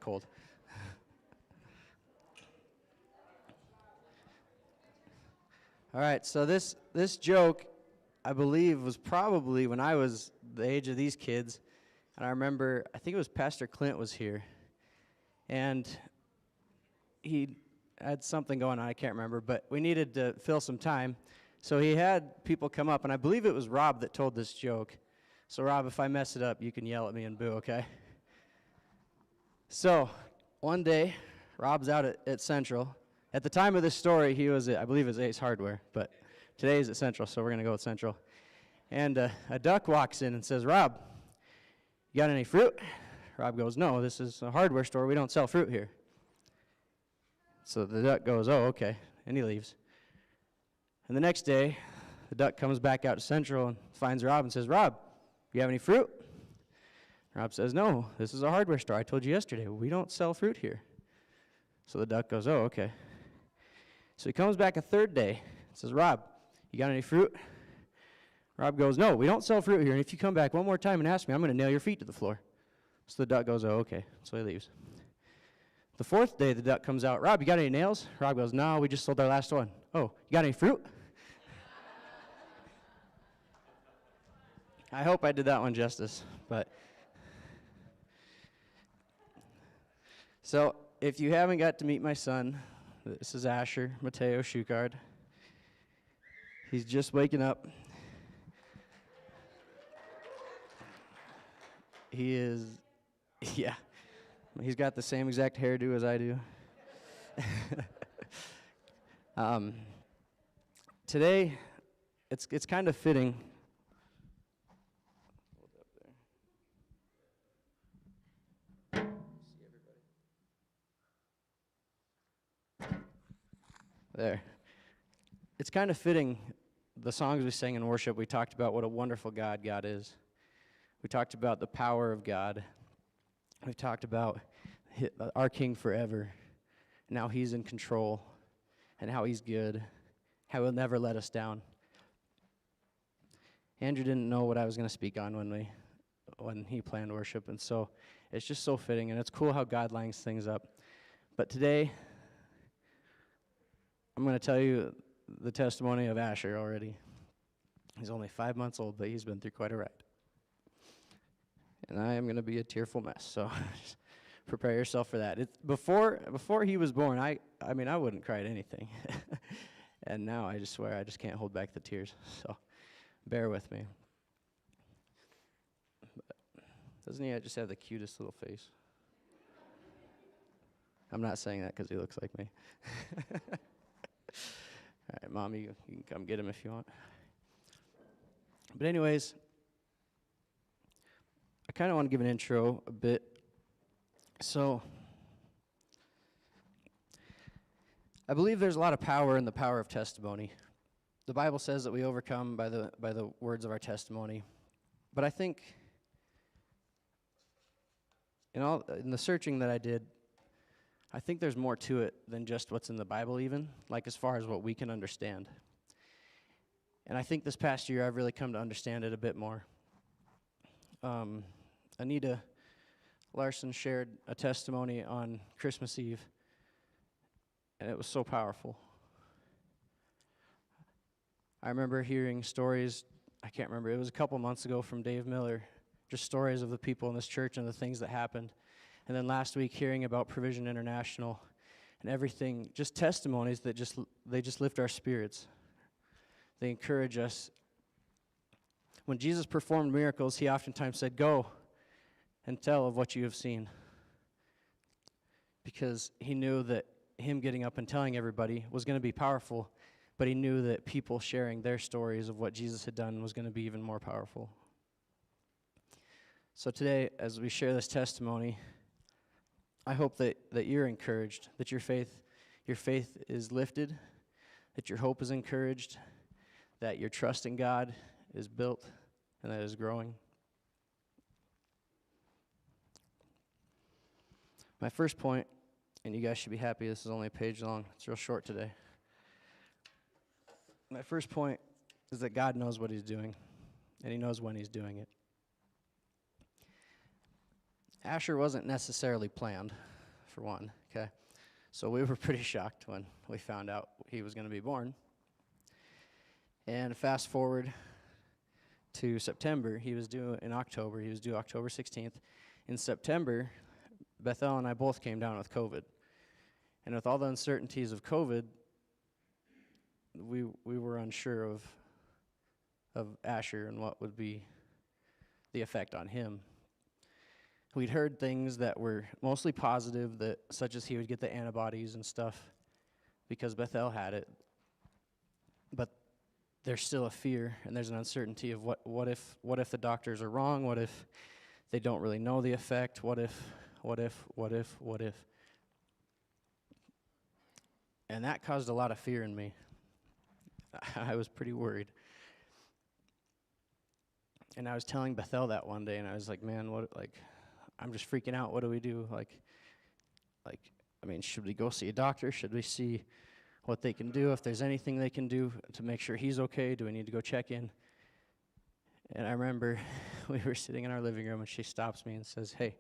cold. All right, so this joke, I believe, was probably when I was the age of these kids. And I remember, I think it was Pastor Clint was here. And he had something going on, I can't remember, but we needed to fill some time. So he had people come up, and I believe it was Rob that told this joke. So Rob, if I mess it up, you can yell at me and boo, okay? So one day, Rob's out at Central. At the time of this story, he was at, I believe it was Ace Hardware, but today he's at Central, so we're going to go with Central. And a duck walks in and says, Rob, you got any fruit? Rob goes, no, this is a hardware store. We don't sell fruit here. So the duck goes, oh, okay, and he leaves. And the next day, the duck comes back out to Central and finds Rob and says, Rob, you have any fruit? Rob says, no, this is a hardware store. I told you yesterday, we don't sell fruit here. So the duck goes, oh, okay. So he comes back a third day and says, Rob, you got any fruit? Rob goes, no, we don't sell fruit here, and if you come back one more time and ask me, I'm going to nail your feet to the floor. So the duck goes, oh, okay. So he leaves. The fourth day, the duck comes out, Rob, you got any nails? Rob goes, no, we just sold our last one. Oh, you got any fruit? I hope I did that one justice, but. So, if you haven't got to meet my son, this is Asher Mateo Schuchard. He's just waking up. He is, yeah. He's got the same exact hairdo as I do. Today, it's kind of fitting. There. It's kind of fitting, the songs we sang in worship, we talked about what a wonderful God God is. We talked about the power of God. We've talked about our King forever, and how he's in control, and how he's good, how he'll never let us down. Andrew didn't know what I was going to speak on when he planned worship, and so it's just so fitting, and it's cool how God lines things up. But today, I'm going to tell you the testimony of Asher already. He's only 5 months old, but he's been through quite a ride. And I am going to be a tearful mess, so just prepare yourself for that. Before he was born, I mean, I wouldn't cry at anything. And now I just swear I just can't hold back the tears, so bear with me. But doesn't he just have the cutest little face? I'm not saying that because he looks like me. All right, Mom, you can come get him if you want. But anyways, I kind of want to give an intro a bit. So, I believe there's a lot of power in the power of testimony. The Bible says that we overcome by the words of our testimony. But I think, in the searching that I did, I think there's more to it than just what's in the Bible even, like as far as what we can understand. And I think this past year I've really come to understand it a bit more. Anita Larson shared a testimony on Christmas Eve, and it was so powerful. I remember hearing stories, I can't remember, it was a couple months ago from Dave Miller, just stories of the people in this church and the things that happened. And then last week hearing about Provision International and everything, just testimonies that they just lift our spirits. They encourage us. When Jesus performed miracles, he oftentimes said, "Go and tell of what you have seen." Because he knew that him getting up and telling everybody was going to be powerful, but he knew that people sharing their stories of what Jesus had done was going to be even more powerful. So today, as we share this testimony, I hope that you're encouraged, that your faith is lifted, that your hope is encouraged, that your trust in God is built, and that it is growing. My first point, and you guys should be happy, this is only a page long. It's real short today. My first point is that God knows what he's doing, and he knows when he's doing it. Asher wasn't necessarily planned. for one, okay? So we were pretty shocked when we found out he was going to be born. And fast forward to September, he was due in October. He was due October 16th. In September, Bethel and I both came down with COVID. And with all the uncertainties of COVID, we were unsure of Asher and what would be the effect on him. We'd heard things that were mostly positive, that such as he would get the antibodies and stuff because Bethel had it. But there's still a fear and there's an uncertainty of what if the doctors are wrong? What if they don't really know the effect? What if? And that caused a lot of fear in me. I was pretty worried. And I was telling Bethel that one day, and I was like, man, I'm just freaking out. What do we do? Should we go see a doctor? Should we see what they can do? If there's anything they can do to make sure he's okay, do we need to go check in? And I remember we were sitting in our living room, and she stops me and says, hey,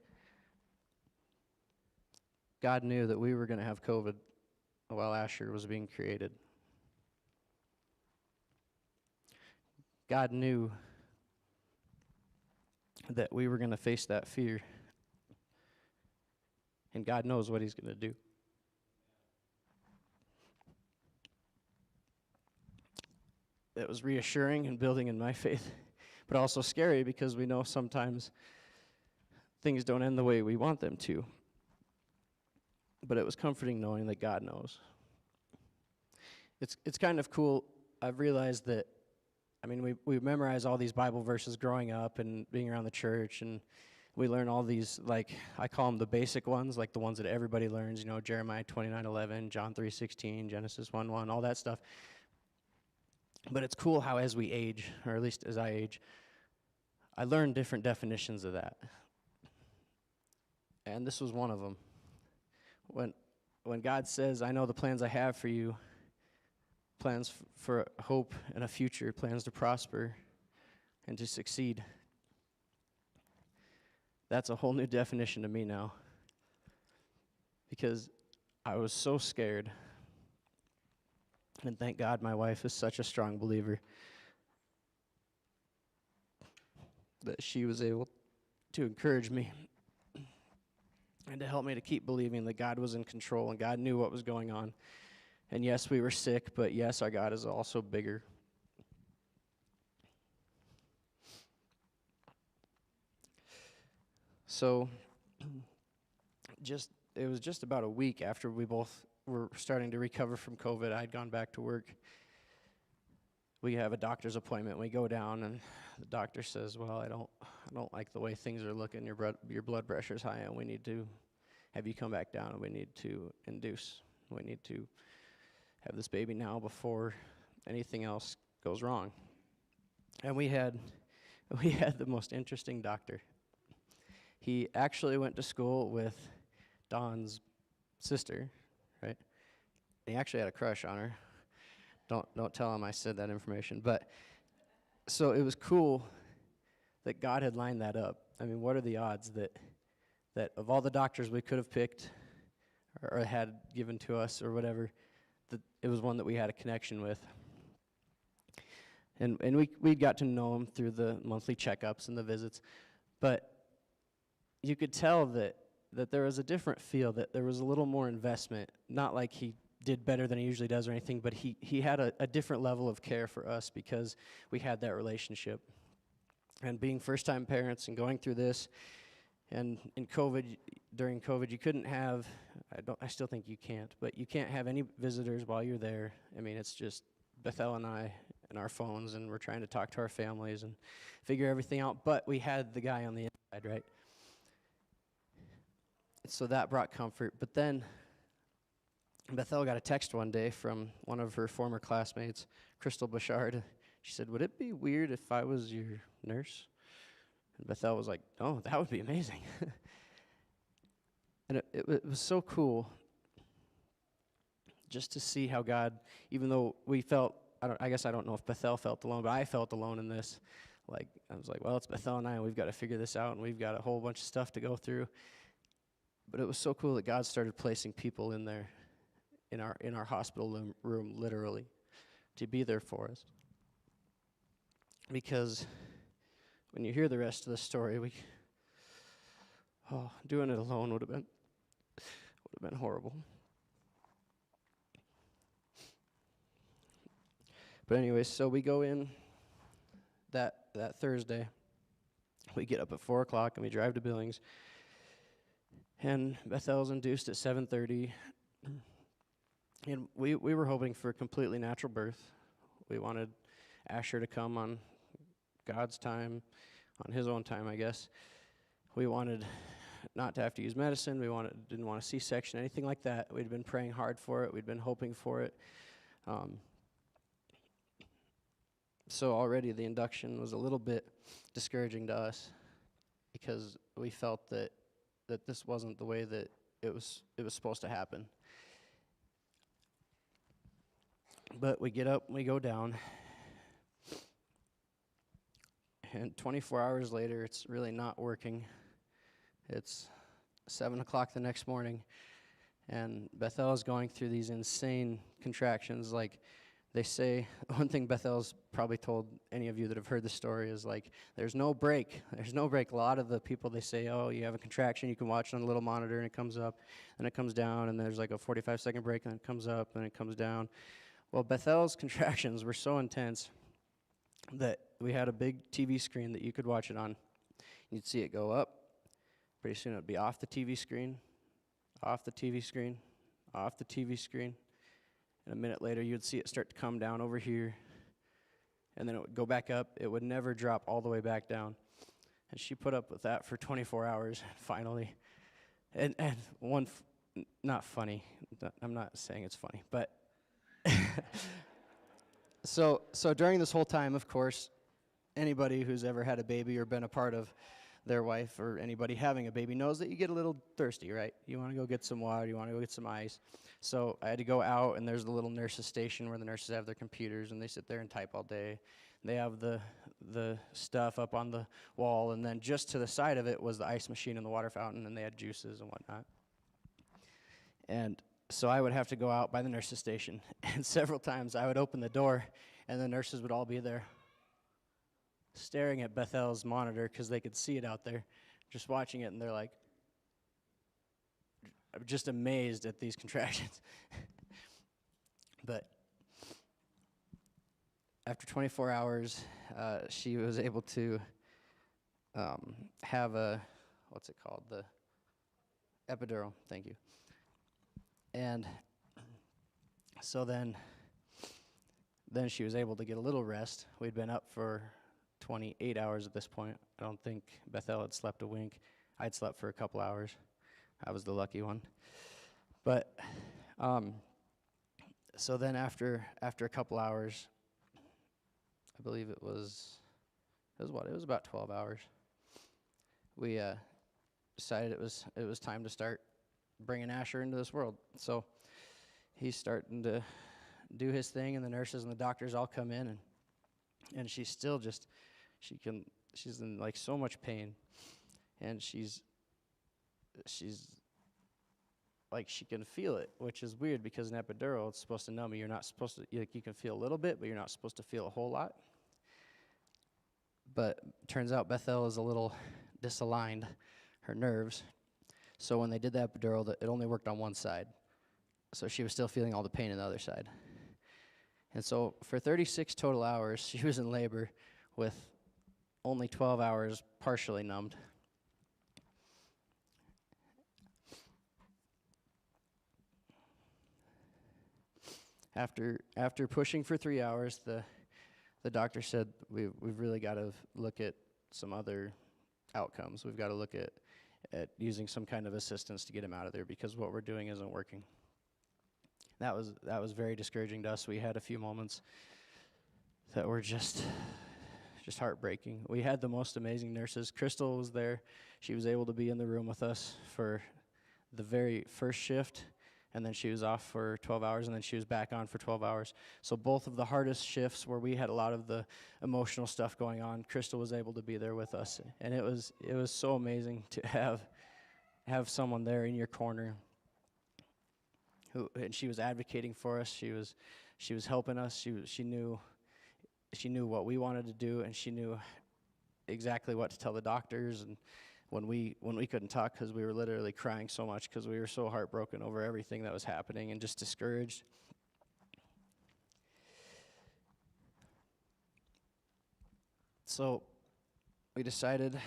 God knew that we were going to have COVID while Asher was being created. God knew that we were going to face that fear. And God knows what he's going to do. It was reassuring and building in my faith, but also scary because we know sometimes things don't end the way we want them to. But it was comforting knowing that God knows. It's kind of cool. I've realized that, we memorize all these Bible verses growing up and being around the church, and we learn all these, I call them the basic ones, like the ones that everybody learns, Jeremiah 29:11, John 3:16, Genesis 1:1, all that stuff. But it's cool how as we age, or at least as I age, I learn different definitions of that. And this was one of them. When God says, I know the plans I have for you, plans for hope and a future, plans to prosper and to succeed, that's a whole new definition to me now. Because I was so scared. And thank God my wife is such a strong believer that she was able to encourage me and to help me to keep believing that God was in control and God knew what was going on. And yes, we were sick, but yes, our God is also bigger. So, it was just about a week after we both were starting to recover from COVID. I had gone back to work. We have a doctor's appointment. We go down, and the doctor says, well, I don't like the way things are looking. Your blood pressure's high, and we need to have you come back down, and we need to induce. We need to have this baby now before anything else goes wrong. And we had the most interesting doctor. He actually went to school with Dawn's sister, right? He actually had a crush on her. Don't tell him I said that information. But so it was cool that God had lined that up. What are the odds that of all the doctors we could have picked or had given to us or whatever, that it was one that we had a connection with. And we got to know him through the monthly checkups and the visits. But you could tell that there was a different feel, that there was a little more investment. Not like he did better than he usually does or anything, but he had a different level of care for us because we had that relationship. And being first-time parents and going through this, and during COVID, you couldn't have, I still think you can't, but you can't have any visitors while you're there. It's just Bethel and I and our phones, and we're trying to talk to our families and figure everything out, but we had the guy on the inside, right? So that brought comfort. But then Bethel got a text one day from one of her former classmates, Crystal Bouchard. She said, would it be weird if I was your nurse? And Bethel was like, oh, that would be amazing. And it was so cool just to see how God, even though we felt, I guess I don't know if Bethel felt alone, but I felt alone in this. I was like, well, it's Bethel and I, and we've got to figure this out, and we've got a whole bunch of stuff to go through. But it was so cool that God started placing people in there, in our hospital room, literally, to be there for us. Because when you hear the rest of the story, doing it alone would have been horrible. But anyways, so we go in that Thursday. We get up at 4 o'clock and we drive to Billings. And Bethel's induced at 7:30. And we were hoping for a completely natural birth. We wanted Asher to come on God's time, on his own time, I guess. We wanted not to have to use medicine. Didn't want a C-section, anything like that. We'd been praying hard for it. We'd been hoping for it. So already the induction was a little bit discouraging to us because we felt that this wasn't the way that it was supposed to happen. But we get up and we go down, and 24 hours later, it's really not working. It's 7 o'clock the next morning, and Bethel is going through these insane contractions. Like they say, one thing Bethel's probably told any of you that have heard the story is like, there's no break. There's no break. A lot of the people, they say, oh, you have a contraction, you can watch it on a little monitor, and it comes up, and it comes down, and there's like a 45-second break, and it comes up, and it comes down. Well, Bethel's contractions were so intense that we had a big TV screen that you could watch it on. You'd see it go up. Pretty soon it would be off the TV screen, off the TV screen, off the TV screen. And a minute later, you'd see it start to come down over here. And then it would go back up. It would never drop all the way back down. And she put up with that for 24 hours, finally. And not funny. I'm not saying it's funny, but so during this whole time, of course, anybody who's ever had a baby or been a part of their wife or anybody having a baby knows that you get a little thirsty, right? You want to go get some water, you want to go get some ice. So I had to go out, and there's the little nurses station where the nurses have their computers, and they sit there and type all day. They have the stuff up on the wall, and then just to the side of it was the ice machine and the water fountain, and they had juices and whatnot. And so I would have to go out by the nurses station, and several times I would open the door, and the nurses would all be there staring at Bethel's monitor because they could see it out there, just watching it, and they're like, just amazed at these contractions. But after 24 hours, she was able to have what's it called? The epidural, thank you. And so then she was able to get a little rest. We'd been up for 28 hours at this point. I don't think Bethel had slept a wink. I'd slept for a couple hours. I was the lucky one. But so then after a couple hours, I believe it was about 12 hours. We decided it was time to start bringing Asher into this world. So he's starting to do his thing, and the nurses and the doctors all come in, and she's still just she's in like so much pain, and she's like she can feel it, which is weird because an epidural, it's supposed to numb you. You're not supposed to, you can feel a little bit, but you're not supposed to feel a whole lot. But turns out Bethel is a little disaligned, her nerves. So when they did the epidural, it only worked on one side. So she was still feeling all the pain on the other side. And so for 36 total hours, she was in labor with only 12 hours partially numbed. After pushing for 3 hours, the doctor said we've really got to look at some other outcomes. We've got to look at using some kind of assistance to get him out of there because what we're doing isn't working. That was very discouraging to us. We had a few moments that were just heartbreaking. We had the most amazing nurses. Crystal was there. She was able to be in the room with us for the very first shift, and then she was off for 12 hours, and then she was back on for 12 hours. So both of the hardest shifts where we had a lot of the emotional stuff going on, Crystal was able to be there with us. And it was so amazing to have have someone there in your corner and she was advocating for us. She was helping us. She knew what we wanted to do, and she knew exactly what to tell the doctors. And when we couldn't talk because we were literally crying so much because we were so heartbroken over everything that was happening and just discouraged. So we decided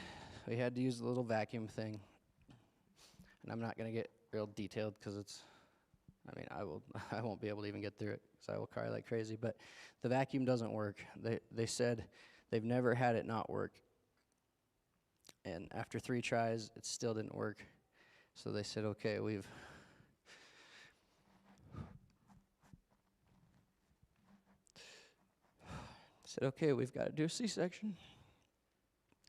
we had to use the little vacuum thing. And I'm not going to get real detailed because I won't be able to even get through it because I will cry like crazy. But the vacuum doesn't work. They said they've never had it not work. And after 3 tries, it still didn't work. So they said, okay, we've got to do a C-section.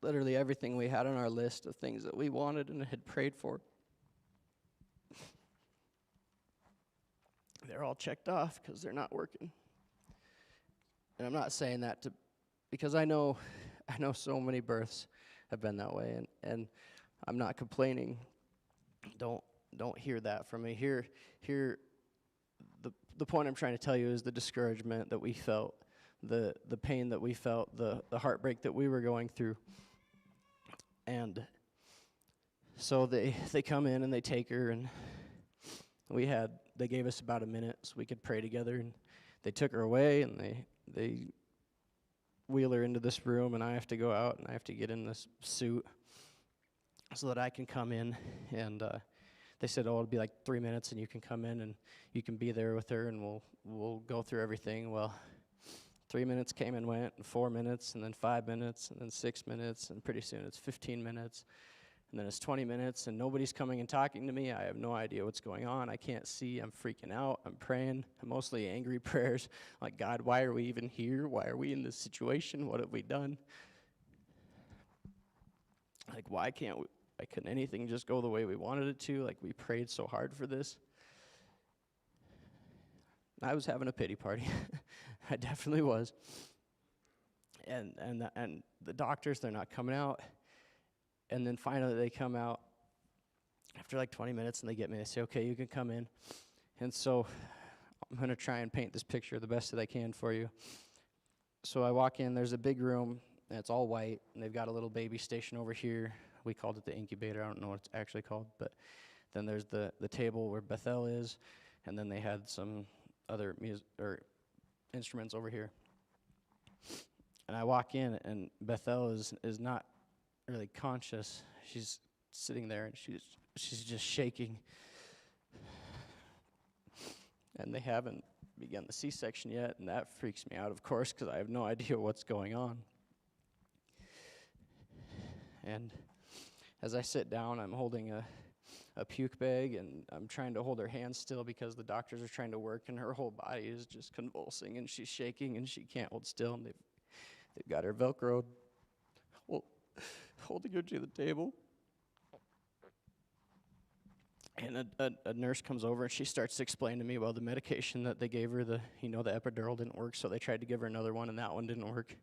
Literally everything we had on our list of things that we wanted and had prayed for, they're all checked off because they're not working. And I'm not saying that because I know so many births have been that way, and I'm not complaining. Don't hear that from me. Hear the point I'm trying to tell you is the discouragement that we felt, the pain that we felt, the heartbreak that we were going through. And so they come in and they take her, and they gave us about a minute so we could pray together, and they took her away, and they wheel her into this room, and I have to go out and I have to get in this suit so that I can come in. And they said, it'll be like 3 minutes and you can come in and you can be there with her and we'll go through everything. Well, 3 minutes came and went, and 4 minutes, and then 5 minutes, and then 6 minutes, and pretty soon it's 15 minutes. And then it's 20 minutes, and nobody's coming and talking to me. I have no idea what's going on. I can't see. I'm freaking out. I'm praying. mostly angry prayers. Like, God, why are we even here? Why are we in this situation? What have we done? Like, why couldn't anything just go the way we wanted it to? Like, we prayed so hard for this. I was having a pity party. I definitely was. And the doctors, they're not coming out. And then finally they come out after like 20 minutes, and they get me. They say, okay, you can come in. And so I'm going to try and paint this picture the best that I can for you. So I walk in. There's a big room, and it's all white, and they've got a little baby station over here. We called it the incubator. I don't know what it's actually called. But then there's the table where Bethel is, and then they had some other instruments over here. And I walk in, and Bethel is not really conscious. She's sitting there, and she's just shaking. And they haven't begun the C-section yet, and that freaks me out, of course, because I have no idea what's going on. And as I sit down, I'm holding a puke bag, and I'm trying to hold her hand still because the doctors are trying to work, and her whole body is just convulsing, and she's shaking, and she can't hold still, and they've got her Velcroed, holding her to the table. And a nurse comes over, and she starts to explain to me, well, the medication that they gave her, the epidural didn't work, so they tried to give her another one, and that one didn't work.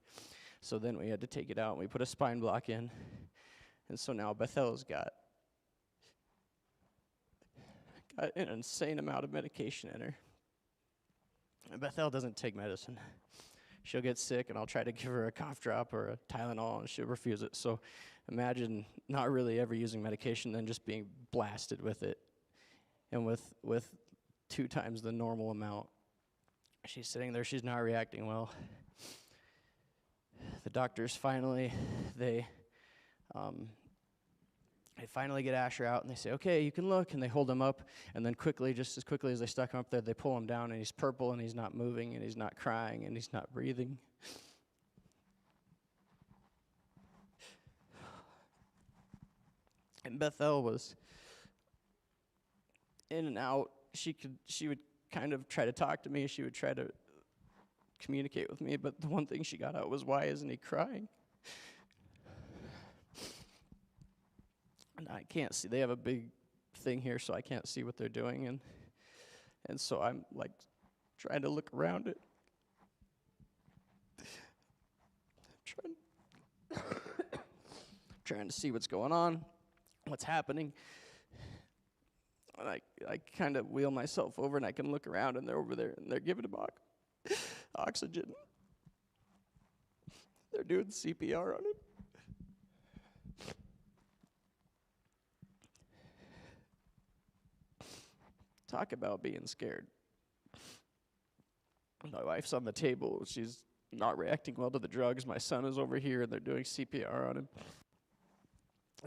So then we had to take it out, and we put a spine block in. And so now Bethel's got an insane amount of medication in her. And Bethel doesn't take medicine. She'll get sick, and I'll try to give her a cough drop or a Tylenol, and she'll refuse it. So imagine not really ever using medication, then just being blasted with it, and with 2 times the normal amount. She's sitting there. She's not reacting well. The doctors finally get Asher out, and they say, okay, you can look, and they hold him up, and then just as quickly as they stuck him up there, they pull him down, and he's purple, and he's not moving, and he's not crying, and he's not breathing. And Bethel was in and out. She would kind of try to talk to me. She would try to communicate with me, but the one thing she got out was, why isn't he crying? And I can't see. They have a big thing here, so I can't see what they're doing. And so I'm like trying to look around it. Trying to see what's going on, what's happening. And I kind of wheel myself over, and I can look around, and they're over there, and they're giving him oxygen. They're doing CPR on him. Talk about being scared. My wife's on the table. She's not reacting well to the drugs. My son is over here, and they're doing CPR on him.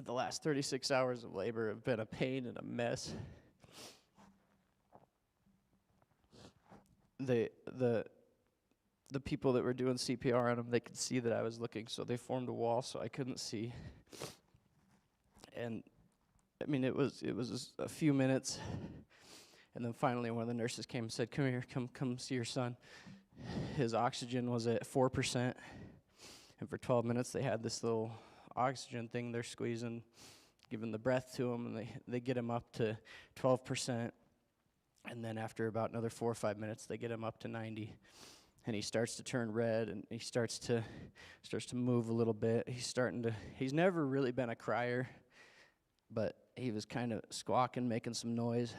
The last 36 hours of labor have been a pain and a mess. The people that were doing CPR on him, they could see that I was looking, so they formed a wall so I couldn't see. And I mean, it was just a few minutes, and then finally one of the nurses came and said, "Come here, come see your son." His oxygen was at 4%, and for 12 minutes they had this little oxygen thing they're squeezing, giving the breath to him, and they get him up to 12%. And then after about another 4 or 5 minutes, they get him up to 90. And he starts to turn red, and he starts to move a little bit. He's never really been a crier, but he was kind of squawking, making some noise.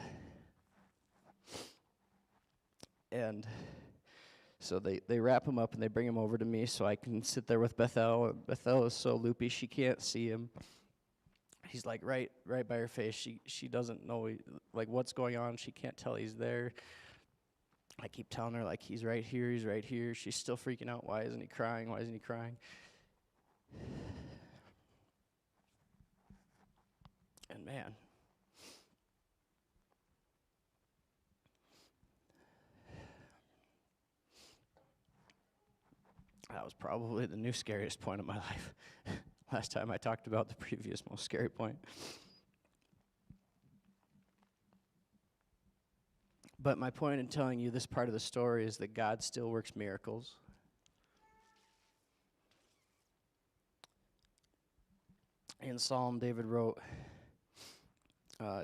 And so they wrap him up, and they bring him over to me so I can sit there with Bethel. Bethel is so loopy, she can't see him. He's like right by her face. She doesn't know like what's going on. She can't tell he's there. I keep telling her like he's right here, he's right here. She's still freaking out. Why isn't he crying? Why isn't he crying? And man, that was probably the new scariest point of my life. Last time I talked about the previous most scary point. But my point in telling you this part of the story is that God still works miracles. In Psalm, David wrote,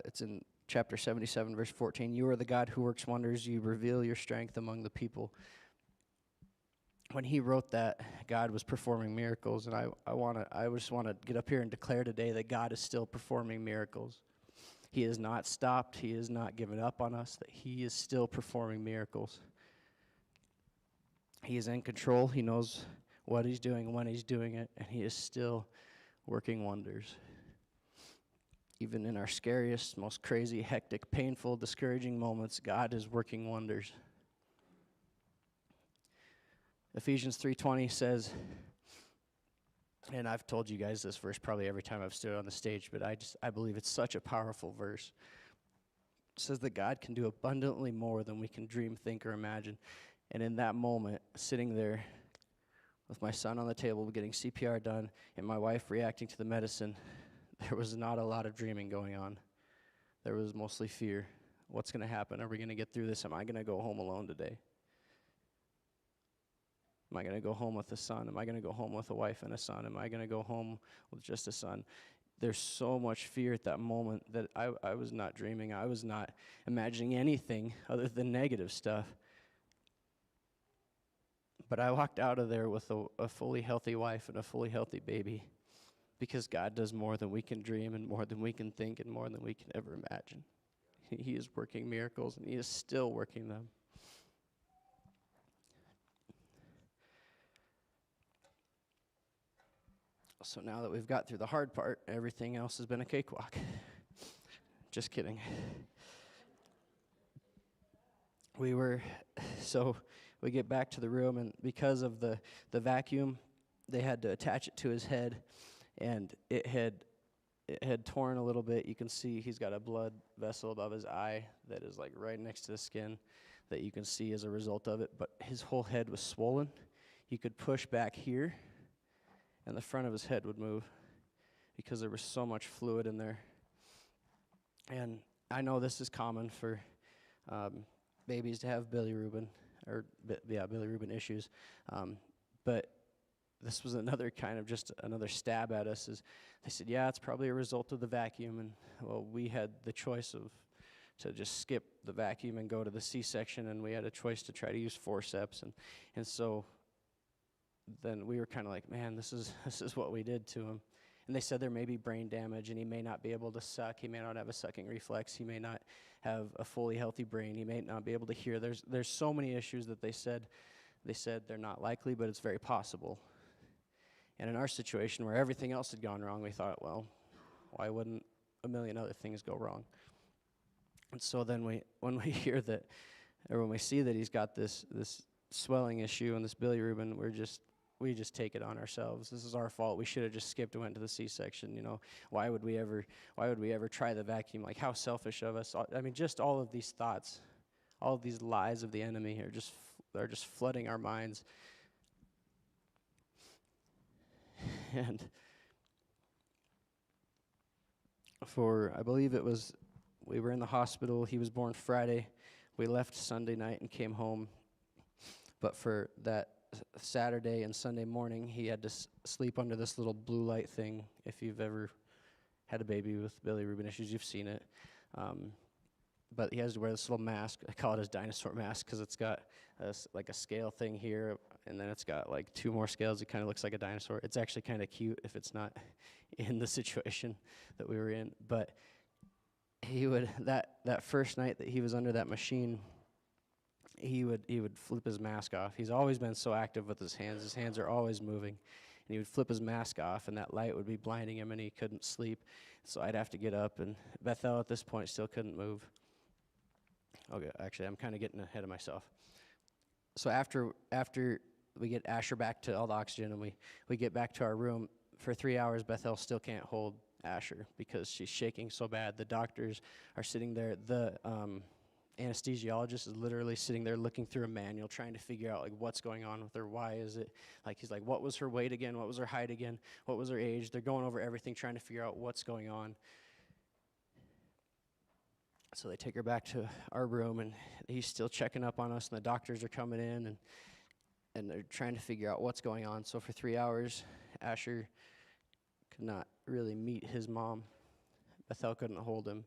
it's in chapter 77, verse 14, "You are the God who works wonders. You reveal your strength among the people." When he wrote that, God was performing miracles, and I just want to get up here and declare today that God is still performing miracles. He has not stopped. He has not given up on us. That He is still performing miracles. He is in control. He knows what He's doing, when He's doing it, and He is still working wonders. Even in our scariest, most crazy, hectic, painful, discouraging moments, God is working wonders. Ephesians 3:20 says, and I've told you guys this verse probably every time I've stood on the stage, but I believe it's such a powerful verse. It says that God can do abundantly more than we can dream, think, or imagine. And in that moment, sitting there with my son on the table getting CPR done and my wife reacting to the medicine, there was not a lot of dreaming going on. There was mostly fear. What's going to happen? Are we going to get through this? Am I going to go home alone today? Am I going to go home with a son? Am I going to go home with a wife and a son? Am I going to go home with just a son? There's so much fear at that moment that I was not dreaming. I was not imagining anything other than negative stuff. But I walked out of there with a fully healthy wife and a fully healthy baby, because God does more than we can dream and more than we can think and more than we can ever imagine. He is working miracles, and He is still working them. So now that we've got through the hard part, everything else has been a cakewalk. Just kidding. We get back to the room, and because of the vacuum, they had to attach it to his head, and it had torn a little bit. You can see he's got a blood vessel above his eye that is like right next to the skin that you can see as a result of it, but his whole head was swollen. You could push back here, and the front of his head would move because there was so much fluid in there. And I know this is common for babies to have bilirubin issues, but this was another kind of just another stab at us. Is they said, yeah, it's probably a result of the vacuum, and well, we had the choice to just skip the vacuum and go to the C-section, and we had a choice to try to use forceps, and so then we were kind of like, man, this is what we did to him. And they said there may be brain damage, and he may not be able to suck. He may not have a sucking reflex. He may not have a fully healthy brain. He may not be able to hear. There's so many issues that they said they're not likely, but it's very possible. And in our situation where everything else had gone wrong, we thought, well, why wouldn't a million other things go wrong? And so then when we hear that, or when we see that he's got this swelling issue and this bilirubin, we just take it on ourselves. This is our fault. We should have just skipped and went to the C-section. Why would we ever try the vacuum? Like, how selfish of us. I mean, just all of these thoughts, all of these lies of the enemy are just flooding our minds. And I believe we were in the hospital. He was born Friday. We left Sunday night and came home. But for that Saturday and Sunday morning, he had to sleep under this little blue light thing. If you've ever had a baby with bilirubin issues, you've seen it. But he has to wear this little mask. I call it his dinosaur mask because it's got like a scale thing here, and then it's got like 2 more scales. It kind of looks like a dinosaur. It's actually kind of cute if it's not in the situation that we were in. But he would, that first night that he was under that machine, he would flip his mask off. He's always been so active with his hands. His hands are always moving. And he would flip his mask off, and that light would be blinding him, and he couldn't sleep. So I'd have to get up, and Bethel at this point still couldn't move. Okay, actually, I'm kind of getting ahead of myself. So after we get Asher back to all the oxygen, and we get back to our room, for 3 hours, Bethel still can't hold Asher because she's shaking so bad. The doctors are sitting there. The anesthesiologist is literally sitting there looking through a manual, trying to figure out, like, what's going on with her. Why is it? Like, he's like, what was her weight again? What was her height again? What was her age? They're going over everything, trying to figure out what's going on. So they take her back to our room, and he's still checking up on us, and the doctors are coming in, and they're trying to figure out what's going on. So for 3 hours, Asher could not really meet his mom. Bethel couldn't hold him.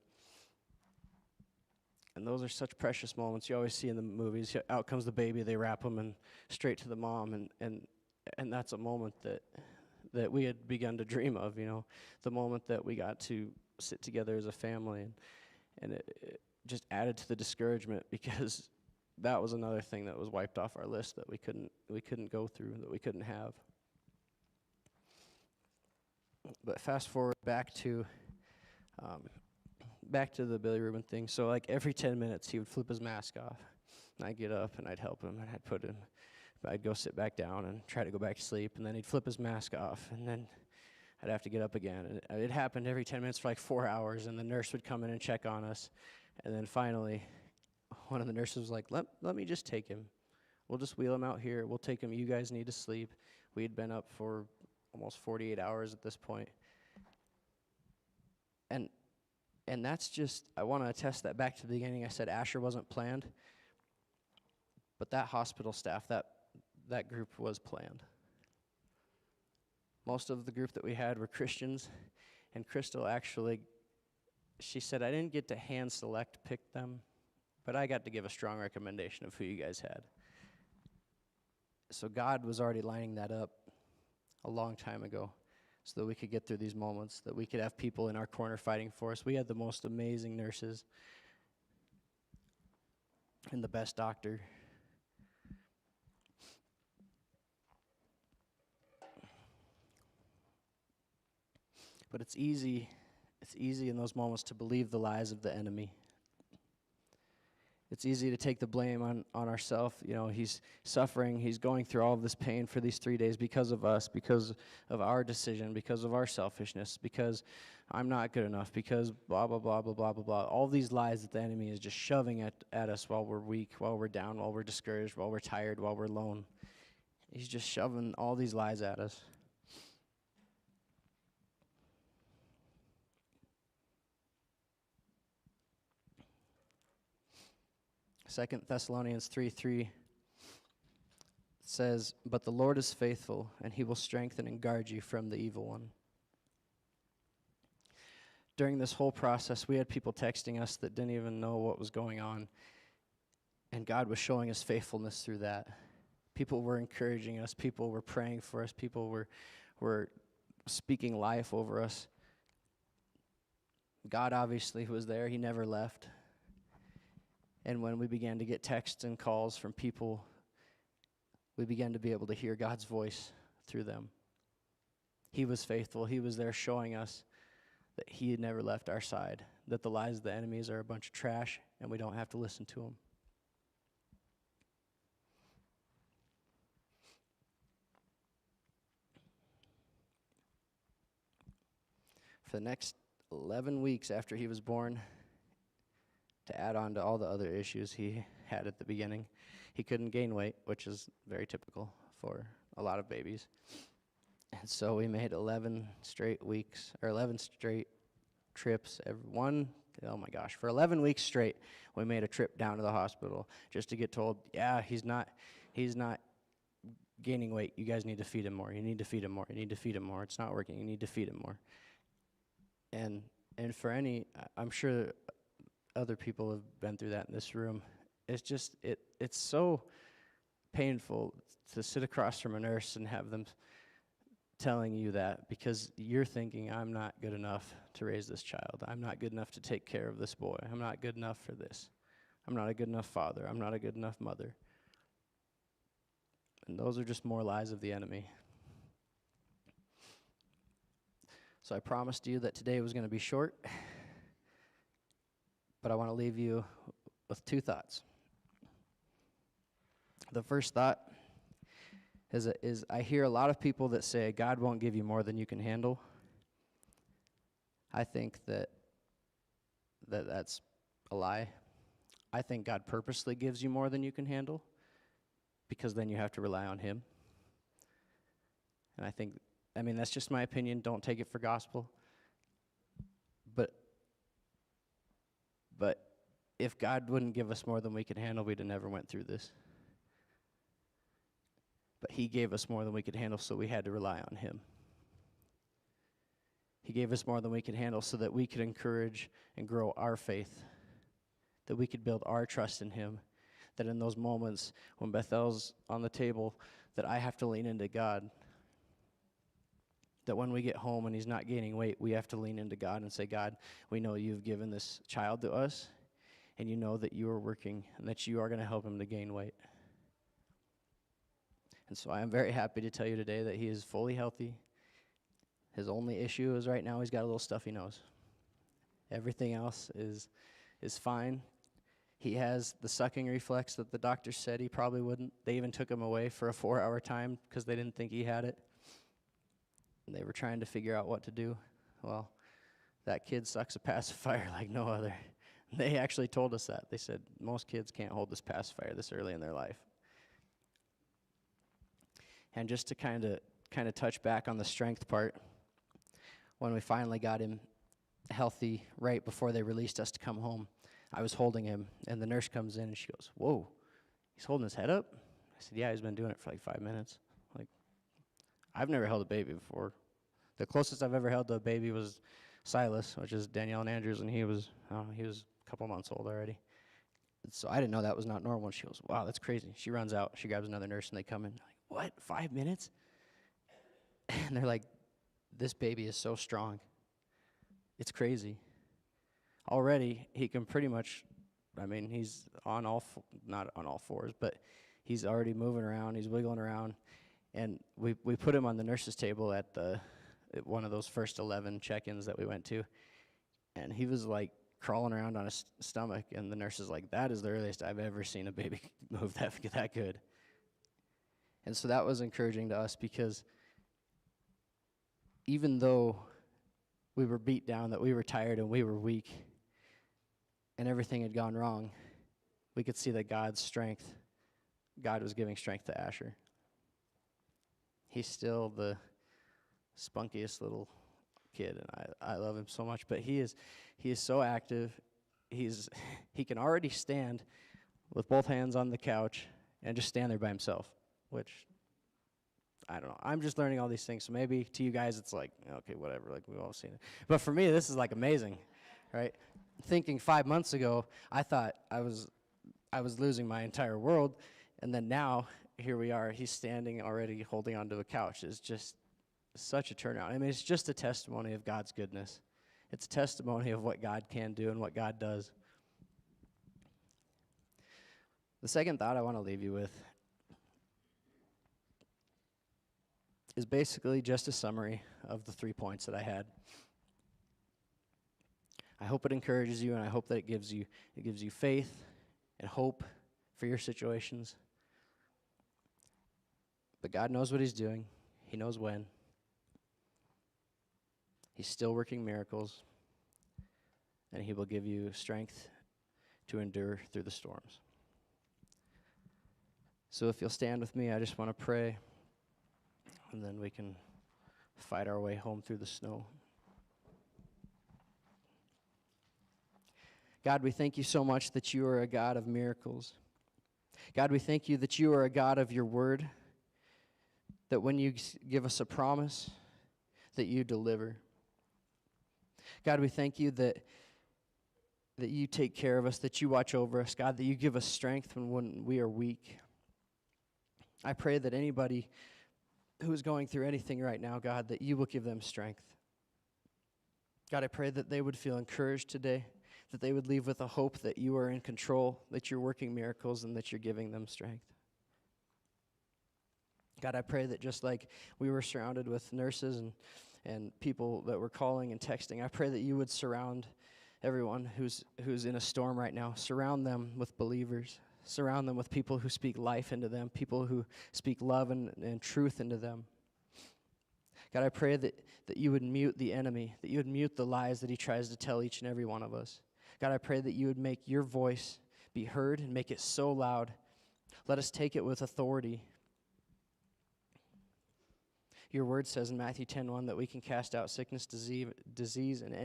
And those are such precious moments you always see in the movies. Out comes the baby, they wrap him, and straight to the mom, and that's a moment that we had begun to dream of, the moment that we got to sit together as a family. And it just added to the discouragement because that was another thing that was wiped off our list that we couldn't go through, that we couldn't have. But fast forward back to the bilirubin thing. So like every 10 minutes he would flip his mask off, and I'd get up and I'd help him, and I'd go sit back down and try to go back to sleep, and then he'd flip his mask off, and then I'd have to get up again. And it happened every 10 minutes for like 4 hours, and the nurse would come in and check on us. And then finally, one of the nurses was like, let me just take him. We'll just wheel him out here. We'll take him. You guys need to sleep. We had been up for almost 48 hours at this point. And that's just, I want to attest that back to the beginning. I said Asher wasn't planned, but that hospital staff, that group was planned. Most of the group that we had were Christians, and Crystal actually, she said, I didn't get to hand select pick them, but I got to give a strong recommendation of who you guys had. So God was already lining that up a long time ago so that we could get through these moments, that we could have people in our corner fighting for us. We had the most amazing nurses and the best doctor. But it's easy in those moments to believe the lies of the enemy. It's easy to take the blame on ourselves. He's suffering, he's going through all of this pain for these 3 days because of us, because of our decision, because of our selfishness, because I'm not good enough, because blah, blah, blah, blah, blah, blah, blah. All these lies that the enemy is just shoving at us while we're weak, while we're down, while we're discouraged, while we're tired, while we're alone. He's just shoving all these lies at us. 2 Thessalonians 3:3 says, but the Lord is faithful, and he will strengthen and guard you from the evil one. During this whole process, we had people texting us that didn't even know what was going on, and God was showing his faithfulness through that. People were encouraging us. People were praying for us. People were speaking life over us. God obviously was there. He never left. And when we began to get texts and calls from people, we began to be able to hear God's voice through them. He was faithful. He was there showing us that he had never left our side, that the lies of the enemies are a bunch of trash and we don't have to listen to them. For the next 11 weeks after he was born, to add on to all the other issues he had at the beginning, he couldn't gain weight, which is very typical for a lot of babies. And so we made 11 straight weeks, or 11 straight trips. For 11 weeks straight, we made a trip down to the hospital just to get told, yeah, he's not gaining weight. You guys need to feed him more. You need to feed him more. You need to feed him more. It's not working. You need to feed him more. And for I'm sure other people have been through that in this room. It's just, it's so painful to sit across from a nurse and have them telling you that, because you're thinking, I'm not good enough to raise this child. I'm not good enough to take care of this boy. I'm not good enough for this. I'm not a good enough father. I'm not a good enough mother. And those are just more lies of the enemy. So I promised you that today was going to be short, but I want to leave you with two thoughts. The first thought is I hear a lot of people that say God won't give you more than you can handle. I think that's a lie. I think God purposely gives you more than you can handle, because then you have to rely on him. And that's just my opinion. Don't take it for gospel. But if God wouldn't give us more than we could handle, we'd have never went through this. But he gave us more than we could handle, so we had to rely on him. He gave us more than we could handle so that we could encourage and grow our faith, that we could build our trust in him, that in those moments when Bethel's on the table, that I have to lean into God, that when we get home and he's not gaining weight, we have to lean into God and say, God, we know you've given this child to us, and you know that you are working and that you are going to help him to gain weight. And so I am very happy to tell you today that he is fully healthy. His only issue is right now he's got a little stuffy nose. Everything else is fine. He has the sucking reflex that the doctor said he probably wouldn't. They even took him away for a 4-hour time because they didn't think he had it. And they were trying to figure out what to do. Well, that kid sucks a pacifier like no other. They actually told us that. They said most kids can't hold this pacifier this early in their life. And just to kind of touch back on the strength part, when we finally got him healthy right before they released us to come home, I was holding him, and the nurse comes in, and she goes, whoa, he's holding his head up? I said, yeah, he's been doing it for like 5 minutes. Like, I've never held a baby before. The closest I've ever held to a baby was Silas, which is Danielle and Andrews, and he was a couple months old already. So I didn't know that was not normal. And she goes, wow, that's crazy. She runs out. She grabs another nurse, and they come in. Like, what, 5 minutes? And they're like, this baby is so strong. It's crazy. Already, he can pretty much, he's on not on all fours, but he's already moving around. He's wiggling around. And we put him on the nurse's table at one of those first 11 check-ins that we went to. And he was like crawling around on his stomach. And the nurse is like, that is the earliest I've ever seen a baby move that good. And so that was encouraging to us, because even though we were beat down, that we were tired and we were weak, and everything had gone wrong, we could see that God was giving strength to Asher. He's still the spunkiest little kid, and I love him so much, but he is so active. He can already stand with both hands on the couch and just stand there by himself, which, I don't know. I'm just learning all these things, so maybe to you guys it's like, okay, whatever, like we've all seen it. But for me, this is like amazing, right? Thinking 5 months ago, I thought I was losing my entire world, and then now, here we are, he's standing already holding onto a couch. It's just, such a turnaround. I mean, it's just a testimony of God's goodness. It's a testimony of what God can do and what God does. The second thought I want to leave you with is basically just a summary of the 3 points that I had. I hope it encourages you, and I hope that it gives you faith and hope for your situations. But God knows what he's doing. He knows when. He's still working miracles, and he will give you strength to endure through the storms. So if you'll stand with me, I just want to pray, and then we can fight our way home through the snow. God, we thank you so much that you are a God of miracles. God, we thank you that you are a God of your word, that when you give us a promise, that you deliver. God, we thank you that you take care of us, that you watch over us, God, that you give us strength when we are weak. I pray that anybody who is going through anything right now, God, that you will give them strength. God, I pray that they would feel encouraged today, that they would leave with a hope that you are in control, that you're working miracles, and that you're giving them strength. God, I pray that just like we were surrounded with nurses and people that were calling and texting, I pray that you would surround everyone who's in a storm right now. Surround them with believers. Surround them with people who speak life into them, people who speak love and truth into them. God, I pray that you would mute the enemy, that you would mute the lies that he tries to tell each and every one of us. God, I pray that you would make your voice be heard and make it so loud. Let us take it with authority. Your word says in Matthew 10:1 that we can cast out sickness, disease, and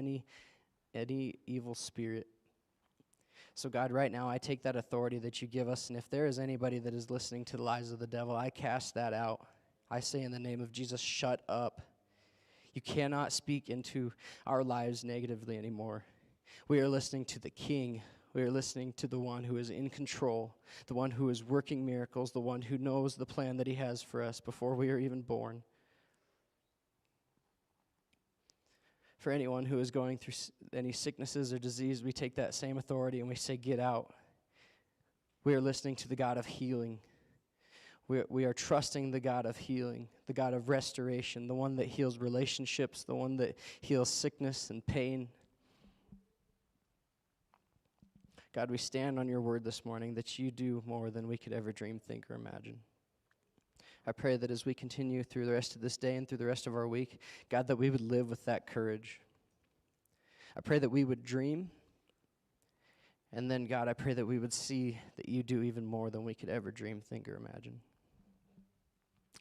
any evil spirit. So God, right now I take that authority that you give us, and if there is anybody that is listening to the lies of the devil, I cast that out. I say in the name of Jesus, shut up. You cannot speak into our lives negatively anymore. We are listening to the King. We are listening to the one who is in control, the one who is working miracles, the one who knows the plan that he has for us before we are even born. For anyone who is going through any sicknesses or disease, we take that same authority and we say, get out. We are listening to the God of healing. We are trusting the God of healing, the God of restoration, the one that heals relationships, the one that heals sickness and pain. God, we stand on your word this morning that you do more than we could ever dream, think, or imagine. I pray that as we continue through the rest of this day and through the rest of our week, God, that we would live with that courage. I pray that we would dream, and then, God, I pray that we would see that you do even more than we could ever dream, think, or imagine.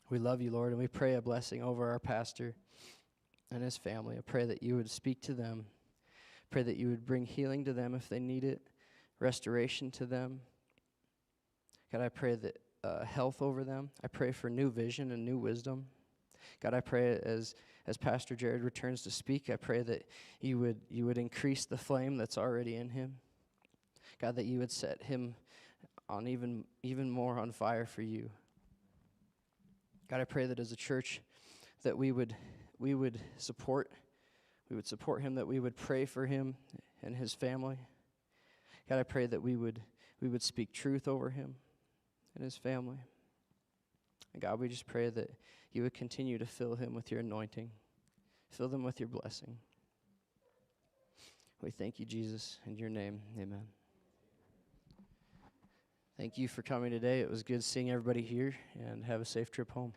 We love you, Lord, and we pray a blessing over our pastor and his family. I pray that you would speak to them. Pray that you would bring healing to them if they need it, restoration to them. God, I pray that health over them. I pray for new vision and new wisdom. God, I pray as Pastor Jared returns to speak, I pray that you would increase the flame that's already in him. God, that you would set him on even more on fire for you. God, I pray that as a church that we would support him, that we would pray for him and his family. God, I pray that we would speak truth over him and his family. And God, we just pray that you would continue to fill him with your anointing. Fill them with your blessing. We thank you, Jesus, in your name. Amen. Thank you for coming today. It was good seeing everybody here, and have a safe trip home.